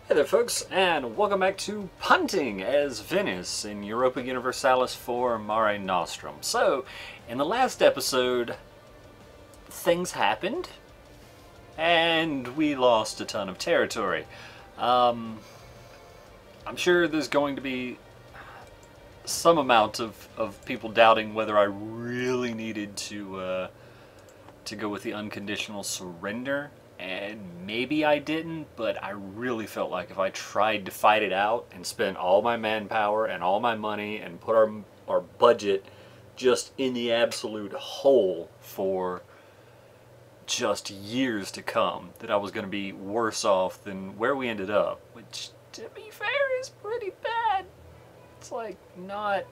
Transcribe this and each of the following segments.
Hey there folks, and welcome back to Punting as Venice in Europa Universalis IV Mare Nostrum. So, in the last episode, things happened, and we lost a ton of territory. I'm sure there's going to be some amount of people doubting whether I really needed to go with the unconditional surrender. And maybe I didn't, but I really felt like if I tried to fight it out and spend all my manpower and all my money and put our budget just in the absolute hole for just years to come, that I was going to be worse off than where we ended up, which, to be fair, is pretty bad. It's like not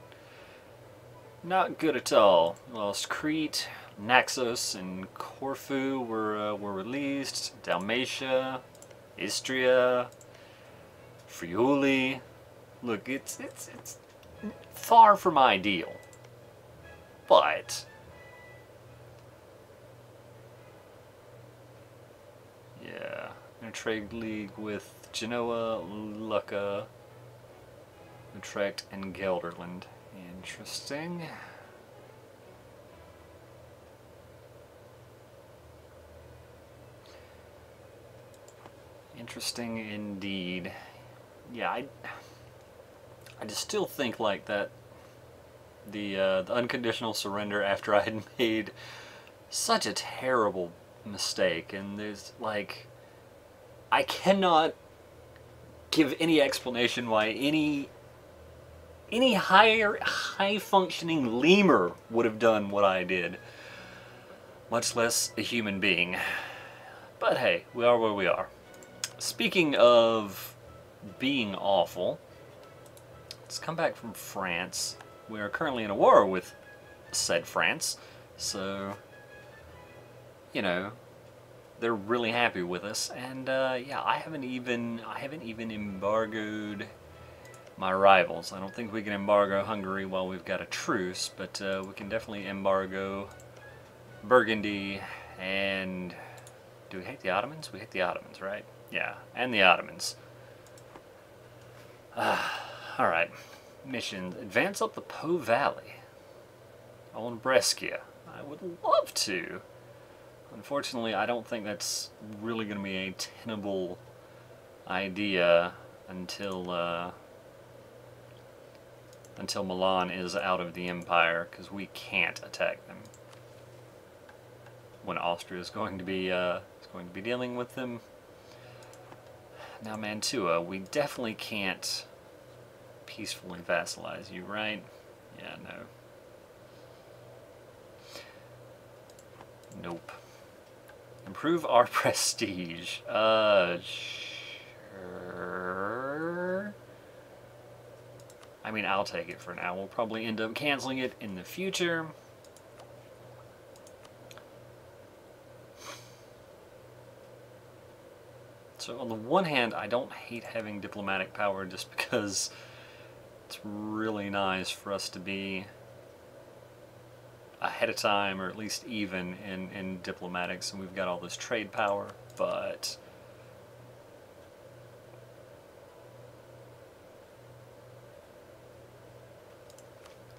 good at all. Lost Crete, Naxos and Corfu were released. Dalmatia, Istria, Friuli. Look, it's far from ideal, but yeah, in a trade league with Genoa, Lucca, Utrecht, and Gelderland. Interesting. Interesting indeed. Yeah, I just still think like that the unconditional surrender after I had made such a terrible mistake, and there's like, I cannot give any explanation why any high functioning lemur would have done what I did, much less a human being. But hey, we are where we are. Speaking of being awful, let's come back from France. We are currently in a war with said France, so, you know, they're really happy with us. And yeah, I haven't even embargoed my rivals. I don't think we can embargo Hungary while we've got a truce, but we can definitely embargo Burgundy. And do we hate the Ottomans? We hate the Ottomans, right? Yeah, and the Ottomans. Alright, missions. Advance up the Po Valley on Brescia. I would love to. Unfortunately, I don't think that's really going to be a tenable idea until Milan is out of the Empire, because we can't attack them when Austria is going to be dealing with them. Now, Mantua, we definitely can't peacefully vassalize you, right? Yeah, no. Nope. Improve our prestige. Sure. I mean, I'll take it for now. We'll probably end up canceling it in the future. So on the one hand, I don't hate having diplomatic power just because it's really nice for us to be ahead of time, or at least even in diplomatics, and we've got all this trade power, but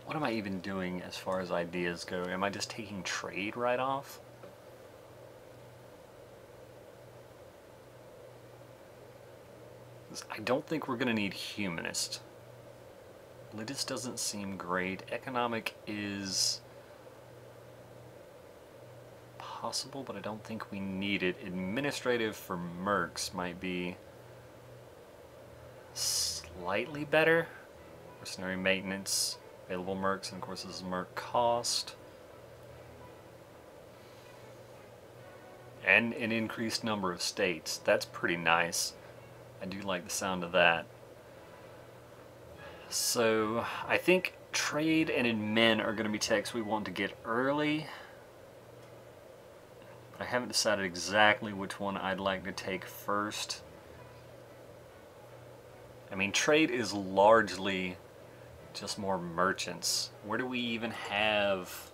what am I even doing as far as ideas go? Am I just taking trade right off? I don't think we're going to need humanist. Litis doesn't seem great. Economic is possible, but I don't think we need it. Administrative for mercs might be slightly better. Mercenary maintenance, available mercs, and of course this is merc cost. And an increased number of states. That's pretty nice. I do like the sound of that. So I think trade and admin are going to be techs we want to get early. I haven't decided exactly which one I'd like to take first. I mean, trade is largely just more merchants. Where do we even have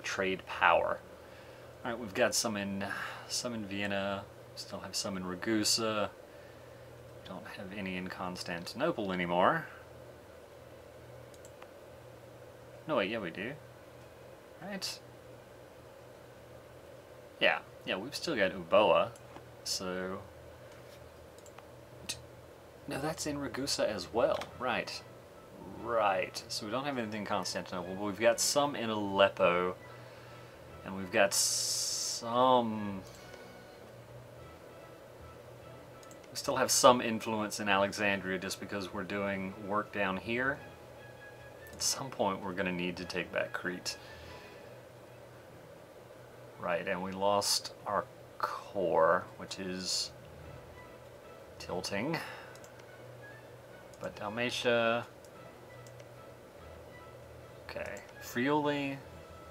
trade power? All right, we've got some in Vienna. Still have some in Ragusa. Don't have any in Constantinople anymore. No, wait, yeah, we do. Right? Yeah, we've still got Uboa, so... No, that's in Ragusa as well. Right. Right. So we don't have anything in Constantinople, but we've got some in Aleppo, and we've got some... We still have some influence in Alexandria just because we're doing work down here. At some point we're going to need to take back Crete. Right, and we lost our core, which is tilting. But Dalmatia... Okay, Friuli,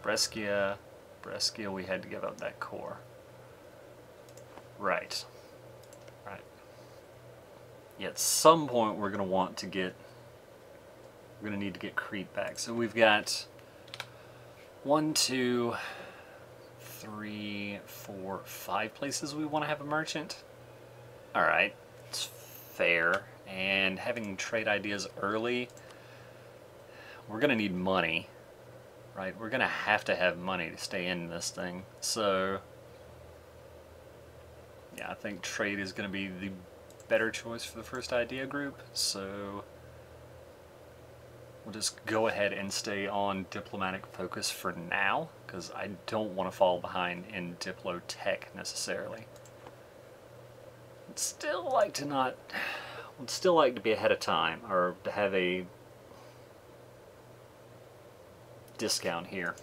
Brescia we had to give up that core. Right. Right. Yeah, at some point we're going to want to get... We're going to need to get Crete back. So we've got 1, 2, 3, 4, 5 places we want to have a merchant. Alright, it's fair. And having trade ideas early, we're going to need money. Right, we're going to have money to stay in this thing. So, yeah, I think trade is going to be the better choice for the first idea group. So, we'll just go ahead and stay on diplomatic focus for now, because I don't want to fall behind in Diplotech necessarily. I'd still like to be ahead of time, or to have a discount here.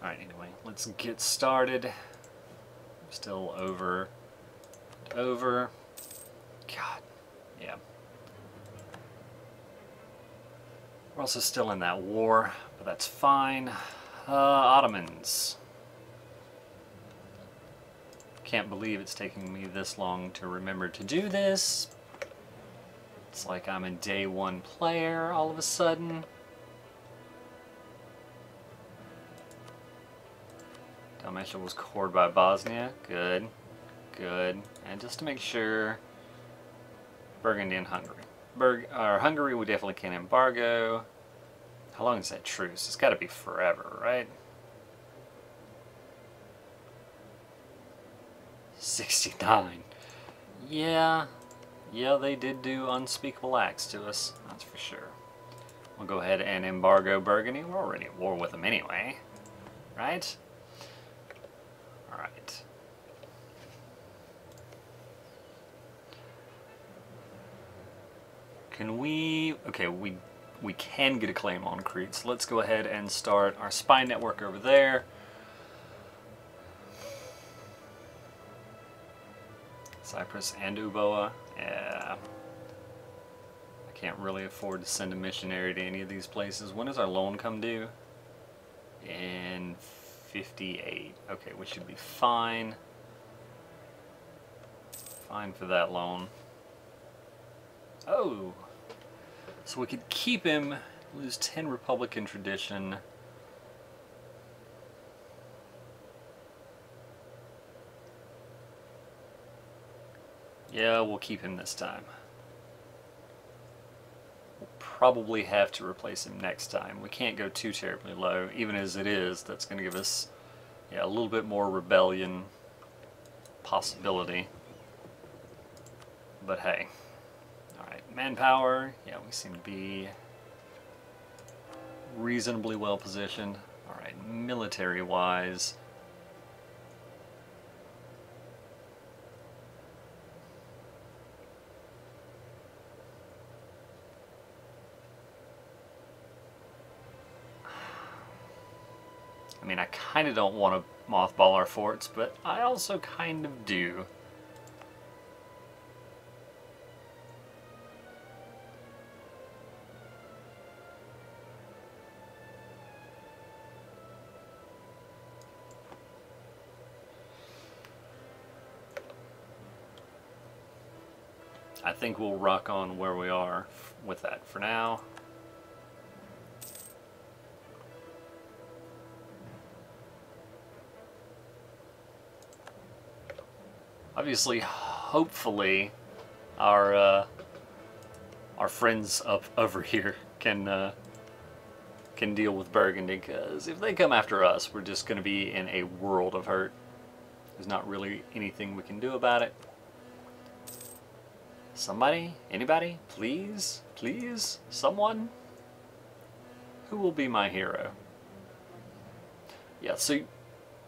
Alright, anyway, let's get started. Still over. God, yeah. We're also still in that war, but that's fine. Ottomans. Can't believe it's taking me this long to remember to do this. It's like I'm a day one player all of a sudden. Dalmatia was cored by Bosnia. Good. Good. And just to make sure, Burgundy and Hungary. Hungary we definitely can't embargo. How long is that truce? It's got to be forever, right? 69. Yeah, they did do unspeakable acts to us, that's for sure. We'll go ahead and embargo Burgundy. We're already at war with them anyway, right? Alright. Can we... Okay, we can get a claim on Crete, so let's go ahead and start our spy network over there. Cyprus and Uboa, yeah. I can't really afford to send a missionary to any of these places. When does our loan come due? In 58. Okay, we should be fine. Fine for that loan. Oh! So we could keep him, lose 10 Republican tradition. Yeah, we'll keep him this time. We'll probably have to replace him next time. We can't go too terribly low. Even as it is, that's going to give us a little bit more rebellion possibility. But hey. Alright, manpower. Yeah, we seem to be reasonably well positioned. Alright, military-wise. I mean, I kind of don't want to mothball our forts, but I also kind of do. I think we'll rock on where we are with that for now. Obviously, hopefully, our friends up over here can deal with Burgundy, because if they come after us, we're just going to be in a world of hurt. There's not really anything we can do about it. Somebody? Anybody? Please? Please? Someone? Who will be my hero? Yeah, so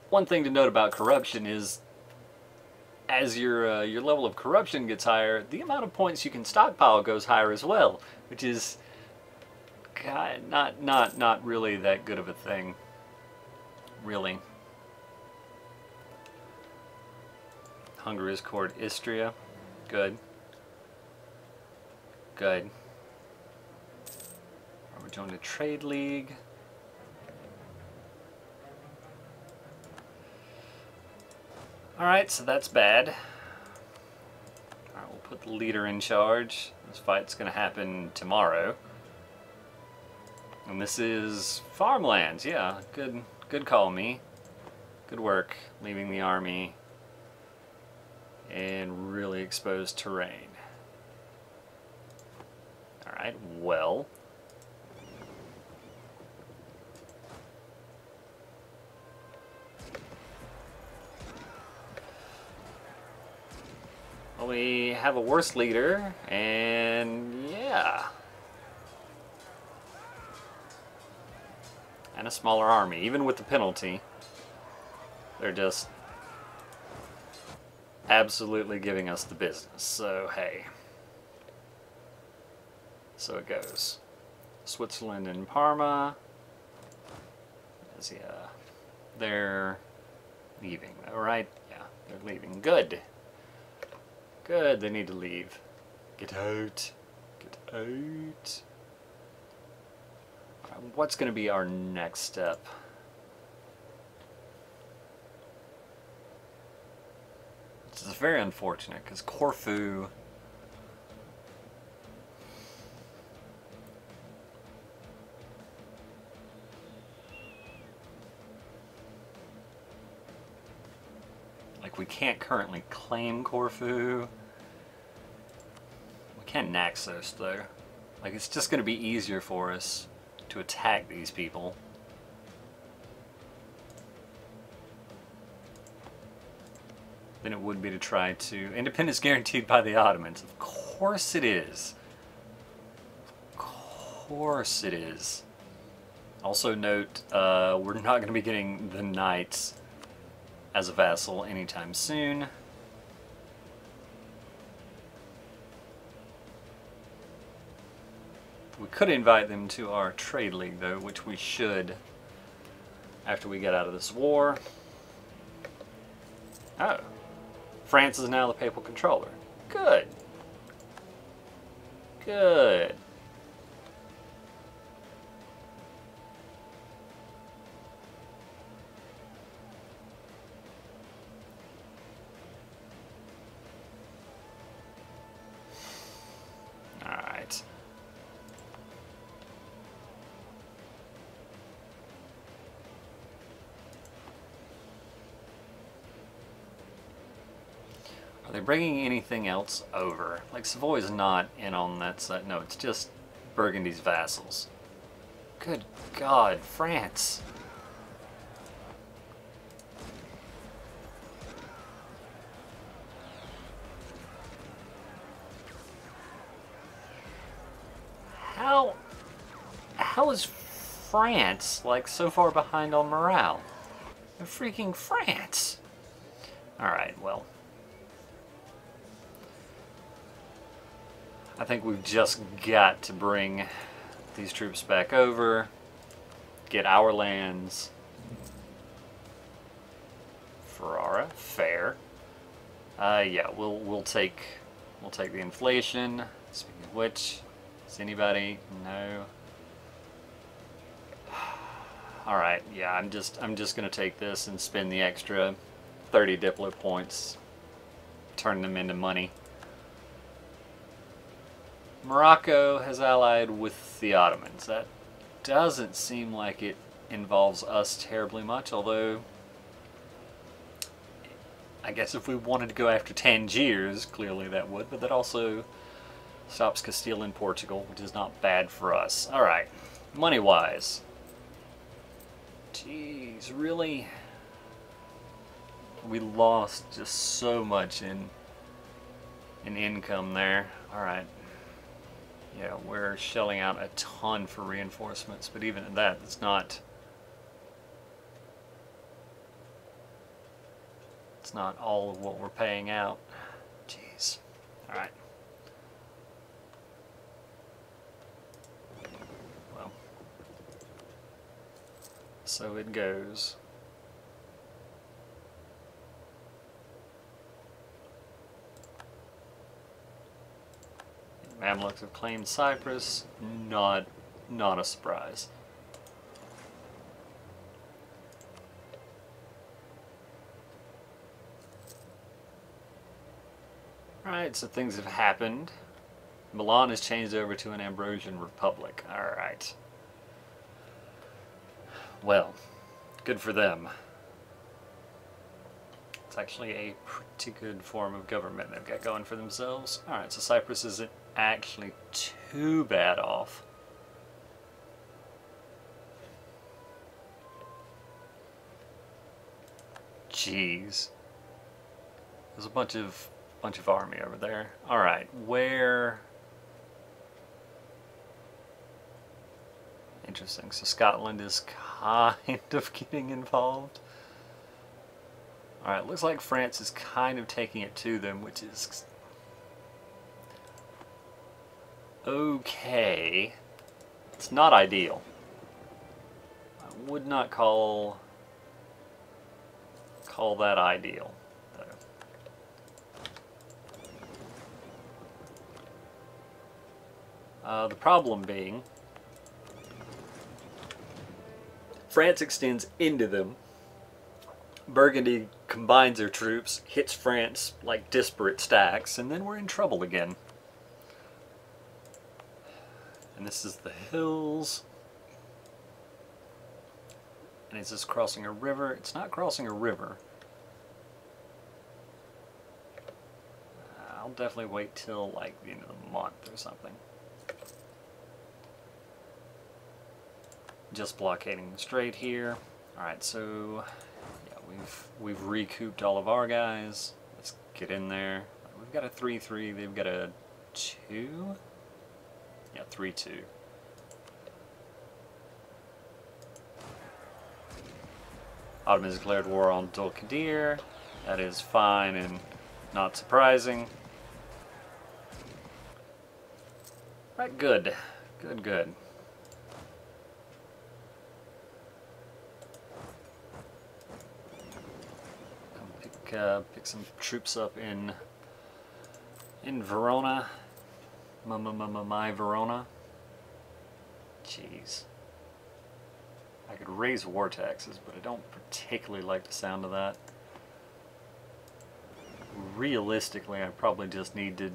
one thing to note about corruption is as your level of corruption gets higher, the amount of points you can stockpile goes higher as well, which is not really that good of a thing, really. Hungary's court Istria, good. Good. We're joined a trade league. Alright, so that's bad. Alright, we'll put the leader in charge. This fight's gonna happen tomorrow. And this is farmlands, yeah. Good call, me. Good work, leaving the army in really exposed terrain. Alright, well. We have a worse leader, and yeah. And a smaller army. Even with the penalty, they're just absolutely giving us the business. So, hey. So it goes. Switzerland and Parma. Yeah, they're leaving, though, right? Yeah, they're leaving. Good. Good, they need to leave. Get out. Get out. Right, what's going to be our next step? This is very unfortunate, because Corfu... we can't currently claim Corfu. We can Naxos though. Like, it's just going to be easier for us to attack these people. Than it would be to try to... Independence guaranteed by the Ottomans. Of course it is. Of course it is. Also note, we're not going to be getting the Knights as a vassal anytime soon. We could invite them to our trade league though, which we should after we get out of this war. Oh, France is now the papal controller. Good. Good. Are they bringing anything else over? Like, Savoy's not in on that side. No, it's just Burgundy's vassals. Good God, France. How is France, like, so far behind on morale? They're freaking France. Alright, well. I think we've just got to bring these troops back over, get our lands. Ferrara, fair. Yeah, we'll take the inflation. Speaking of which, is anybody? No. All right, yeah, I'm just gonna take this and spend the extra 30 Diplo points, turn them into money. Morocco has allied with the Ottomans. That doesn't seem like it involves us terribly much, although I guess if we wanted to go after Tangiers, clearly that would, but that also stops Castile and Portugal, which is not bad for us. Alright, money-wise. Jeez, really? We lost just so much in income there. Alright. Yeah, we're shelling out a ton for reinforcements, but even at that, it's not all of what we're paying out. Jeez. Alright. Well, so it goes. Mamluks have claimed Cyprus. Not a surprise. Alright, so things have happened. Milan has changed over to an Ambrosian Republic. Alright. Well, good for them. It's actually a pretty good form of government they've got going for themselves. Alright, so Cyprus isn't actually too bad off. Jeez. There's a bunch of army over there. Alright, where... Interesting, so Scotland is kind of getting involved. Alright, looks like France is kind of taking it to them, which is... okay. It's not ideal. I would not call that ideal. The problem being, France extends into them. Burgundy combines their troops, hits France like disparate stacks, and then we're in trouble again. And this is the hills. And is this crossing a river? It's not crossing a river. I'll definitely wait till like the end of the month or something. Just blockading the strait here. Alright, so yeah, we've recouped all of our guys. Let's get in there. We've got a 3-3, they've got a 2? Yeah, 3-2. Ottoman has declared war on Dulkadir. That is fine and not surprising. Right, good. Good. Pick some troops up in Verona. My Verona. Jeez. I could raise war taxes, but I don't particularly like the sound of that. Realistically, I probably just need to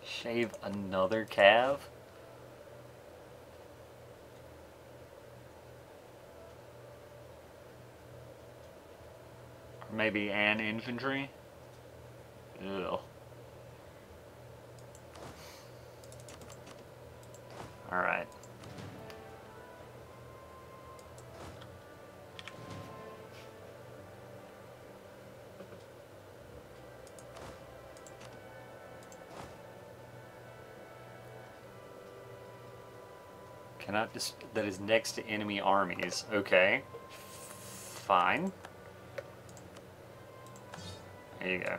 shave another cav. Or maybe an infantry. Ugh. Alright. Cannot that is next to enemy armies. Okay. Fine. There you go.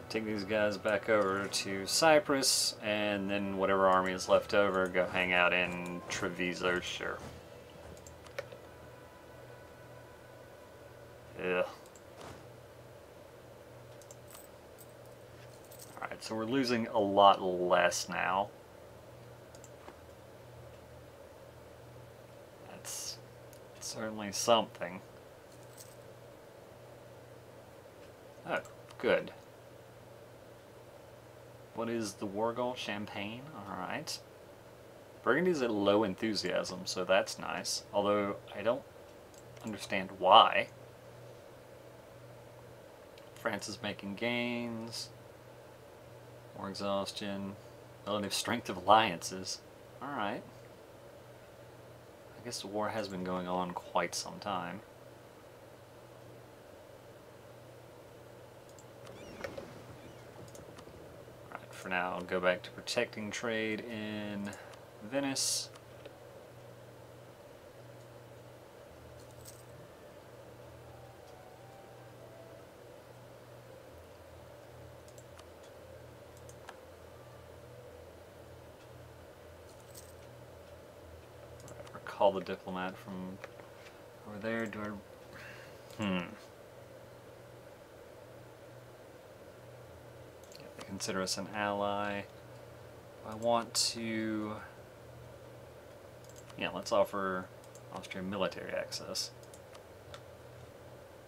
Take these guys back over to Cyprus, and then whatever army is left over, go hang out in Treviso, sure. Ugh. Alright, so we're losing a lot less now. That's certainly something. Oh, good. What is the war goal? Champagne? Alright. Burgundy's at low enthusiasm, so that's nice. Although, I don't understand why. France is making gains. More exhaustion. Relative strength of alliances. Alright. I guess the war has been going on quite some time. Alright, for now I'll go back to protecting trade in Venice. Call the diplomat from over there. Do I... Yeah, they consider us an ally. I want to... Yeah, let's offer Austria military access.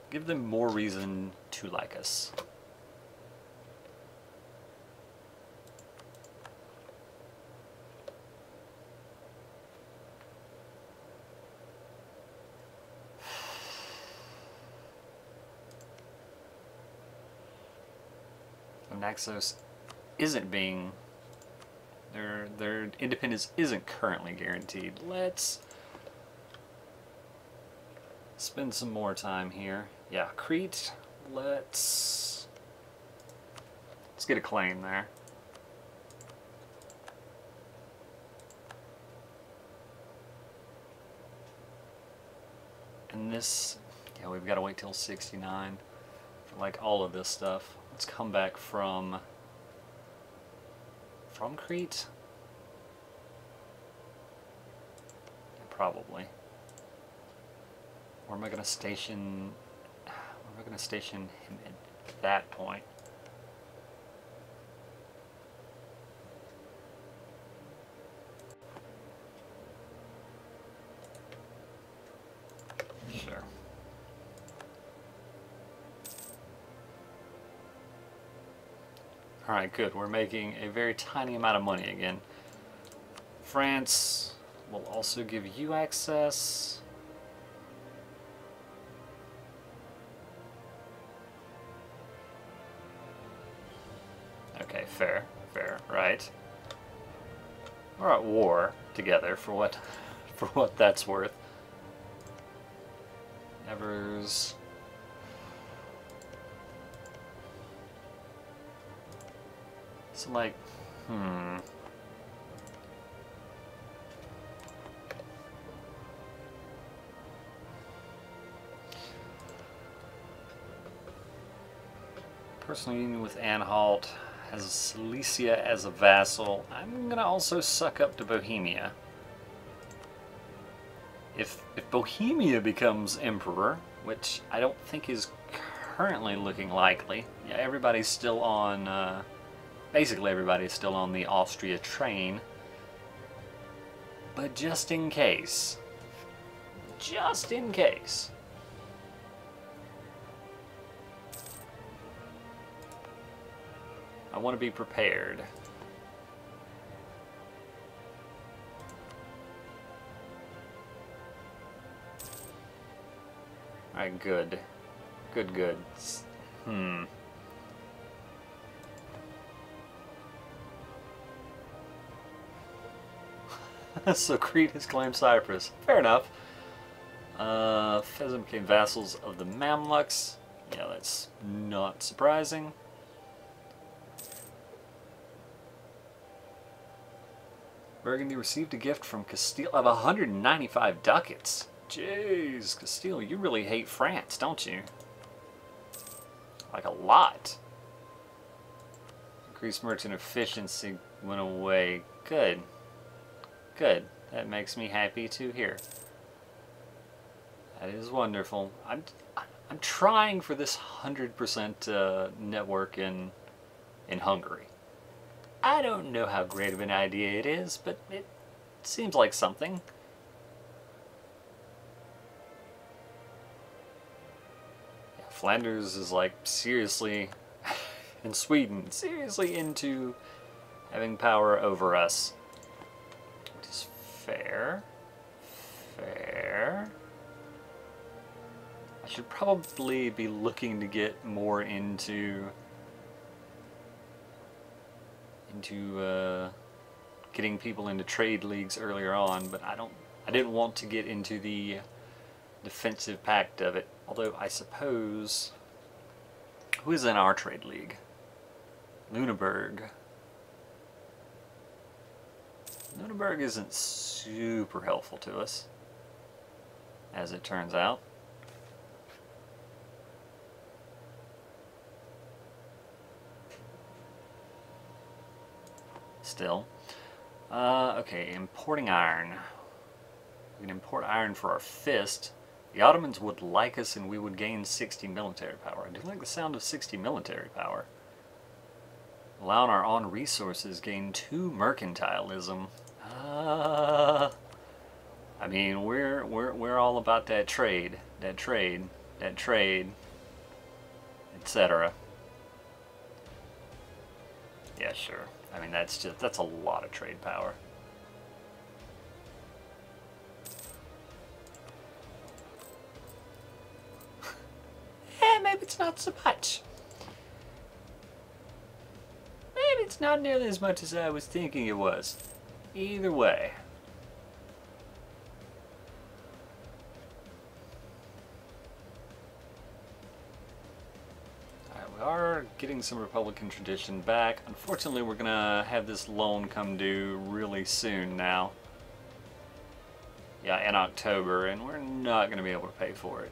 Give them more reason to like us. Naxos isn't being... Their independence isn't currently guaranteed. Let's spend some more time here. Yeah, Crete, let's get a claim there. And this, yeah, we've got to wait till 69 for like all of this stuff. Let's come back from Crete? Yeah, probably. Where am I going to station him at that point? Sure. Alright, good. We're making a very tiny amount of money again. France will also give you access. Okay, fair, right. We're at war together for what that's worth. Nevers. So like, Personal union with Anhalt, has Silesia as a vassal. I'm gonna also suck up to Bohemia. If Bohemia becomes emperor, which I don't think is currently looking likely. Yeah, everybody's still on, basically everybody's still on the Austria train. But just in case, I want to be prepared. Alright, good. Good. So Crete has claimed Cyprus. Fair enough. Pheasant became vassals of the Mamluks. Yeah, that's not surprising. Burgundy received a gift from Castile of 195 ducats. Jeez, Castile, you really hate France, don't you? Like a lot. Increased merchant efficiency went away. Good. That makes me happy to hear. That is wonderful. I'm trying for this 100% network in Hungary. I don't know how great of an idea it is, but it seems like something. Yeah, Flanders is like seriously, in Sweden, seriously into having power over us. Which is Fair. Fair. I should probably be looking to get more into getting people into trade leagues earlier on, but I didn't want to get into the defensive pact of it. Although I suppose, who is in our trade league? Lüneburg. Lüneburg isn't super helpful to us, as it turns out. Still. Okay, importing iron. We can import iron for our fist. The Ottomans would like us and we would gain 60 military power. I do like the sound of 60 military power. Allowing our own resources, gain 2 mercantilism. I mean, we're all about that trade, etc. Yeah, sure. I mean, that's a lot of trade power. Maybe it's not so much. Maybe it's not nearly as much as I was thinking it was. Either way. Alright, we are getting some Republican tradition back. Unfortunately, we're gonna have this loan come due really soon now. Yeah, in October, and we're not gonna be able to pay for it.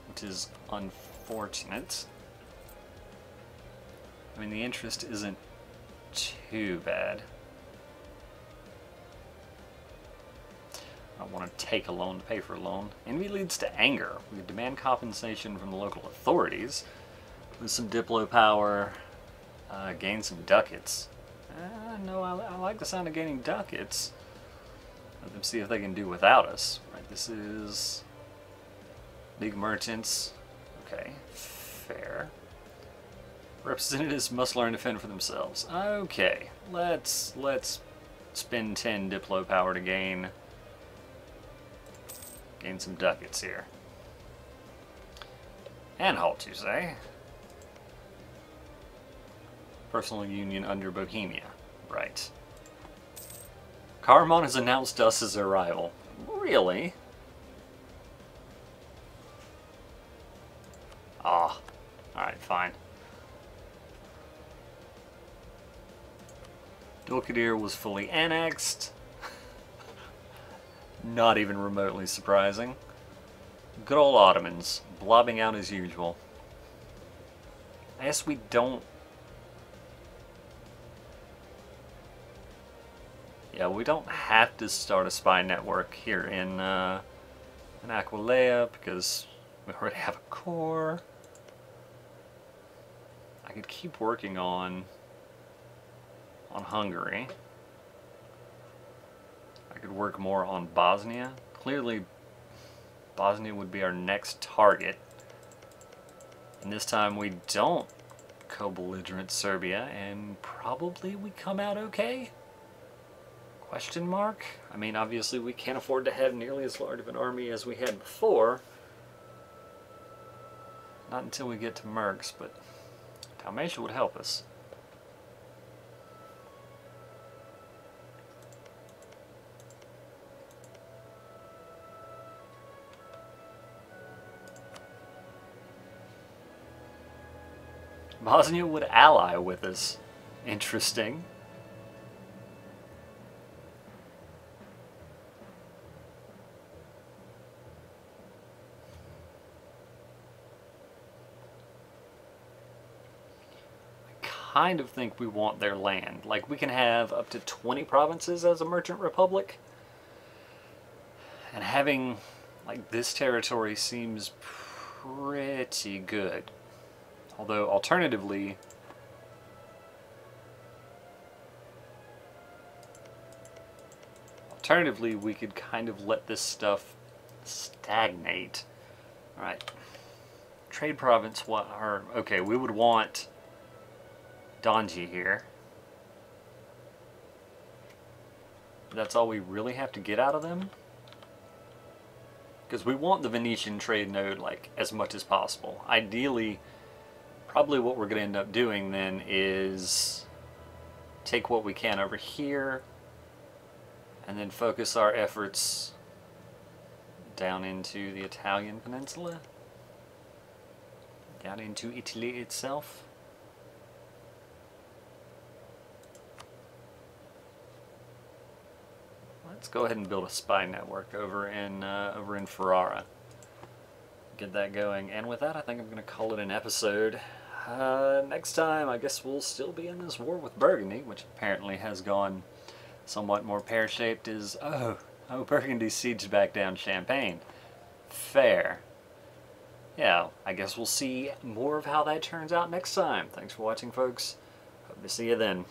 Which is unfortunate. I mean, the interest isn't too bad. I don't want to take a loan to pay for a loan. Envy leads to anger. We demand compensation from the local authorities. With some Diplo power, gain some ducats. No, I like the sound of gaining ducats. Let them see if they can do without us. Right, this is League Merchants. Okay, fair. Representatives must learn to fend for themselves. Okay, let's spend 10 Diplo power to gain some ducats here. And halt, you say? Personal union under Bohemia. Right. Caramon has announced us as a rival. Really? Ah. Alright, fine. Dulkadir was fully annexed. Not even remotely surprising. Good old Ottomans, blobbing out as usual. I guess we don't... Yeah, we don't have to start a spy network here in Aquileia because we already have a core. I could keep working on Hungary. I could work more on Bosnia. Clearly, Bosnia would be our next target. And this time we don't co-belligerent Serbia, and probably we come out okay? Question mark? I mean, obviously we can't afford to have nearly as large of an army as we had before. Not until we get to Mercs, but Dalmatia would help us. Bosnia would ally with us. Interesting. I kind of think we want their land. Like, we can have up to 20 provinces as a merchant republic. And having, like, this territory seems pretty good. Although, alternatively, we could kind of let this stuff stagnate. Alright. Trade province, what are... Okay, we would want Donji here. That's all we really have to get out of them. Because we want the Venetian trade node like as much as possible. Ideally, probably what we're going to end up doing then is take what we can over here and then focus our efforts down into the Italian peninsula, down into Italy itself. Let's go ahead and build a spy network over in Ferrara. Get that going, and with that I think I'm going to call it an episode. Next time I guess we'll still be in this war with Burgundy, which apparently has gone somewhat more pear-shaped. Is Burgundy sieged back down Champagne. Fair. Yeah, I guess we'll see more of how that turns out next time. Thanks for watching, folks. Hope to see you then.